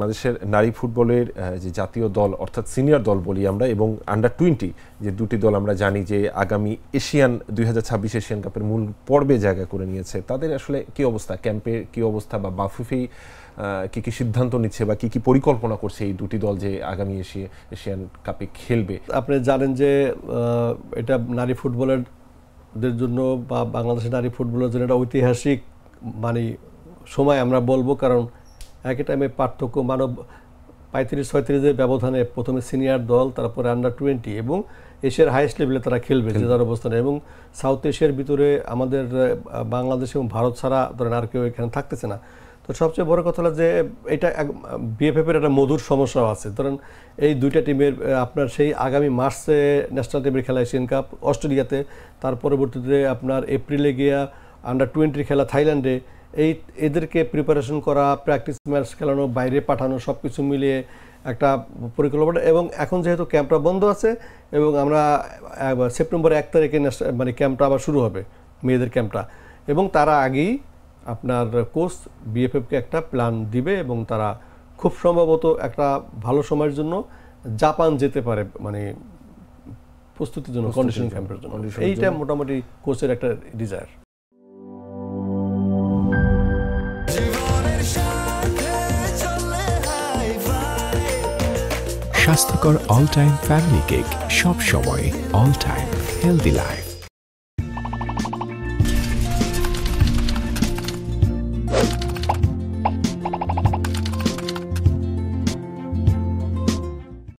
বাংলাদেশের নারী ফুটবলের যে জাতীয় দল অর্থাৎ সিনিয়র দল বলি আমরা এবং আন্ডার-20 যে দুটি দল আমরা জানি যে আগামী এশিয়ান 2026 এশিয়ান কাপের মূল পর্বে জায়গা করে নিয়েছে, তাদের আসলে কি অবস্থা, ক্যাম্পের কি অবস্থা বা বাফুফি কি সিদ্ধান্ত নিচ্ছে বা কি পরিকল্পনা করছে এই দুটি দল যে আগামী এশিয়ান কাপে খেলবে? আপনি জানেন যে এটা নারী ফুটবলারদের জন্য বা বাংলাদেশের নারী ফুটবলের জন্য একটা ঐতিহাসিক মানে সময় আমরা বলবো, কারণ একই টাইমে পার্থক্য মানব 35-36 ব্যবধানে প্রথমে সিনিয়র দল, তারপরে আন্ডার-20 এবং এশিয়ার হাইয়েস্ট লেভেলে তারা খেলবে যে যার অবস্থানে, এবং সাউথ এশিয়ার ভিতরে আমাদের বাংলাদেশ এবং ভারত ছাড়া ধরেন আর কেউ এখানে থাকতেছে না। তো সবচেয়ে বড় কথা হলো যে এটা বিএফএফের একটা মধুর সমস্যাও আছে। ধরেন এই দুইটা টিমের আপনার সেই আগামী মার্চে ন্যাশনাল টিমের খেলা এশিয়ান কাপ অস্ট্রেলিয়াতে, তার পরবর্তীতে আপনার এপ্রিলে গিয়া আন্ডার-20 খেলা থাইল্যান্ডে, এদেরকে প্রিপারেশন করা, প্র্যাকটিস ম্যাচ খেলানো, বাইরে পাঠানো, সব কিছু মিলিয়ে একটা পরিকল্পনা। এবং এখন যেহেতু ক্যাম্পটা বন্ধ আছে এবং আমরা সেপ্টেম্বর 1 তারিখে মানে ক্যাম্পটা আবার শুরু হবে, মেয়েদের ক্যাম্পটা, এবং তারা আগেই আপনার কোচ বিএফএফকে একটা প্ল্যান দিবে এবং তারা খুব সম্ভবত একটা ভালো সময়ের জন্য জাপান যেতে পারে, মানে প্রস্তুতির জন্য, কন্ডিশনিং ক্যাম্পের জন্য। এইটা মোটামুটি কোচের একটা ডিজায়ার। স্বাস্থ্যকর অল টাইম ফ্যামিলি কেক, সব সময় অল টাইম হেলদি লাইফ।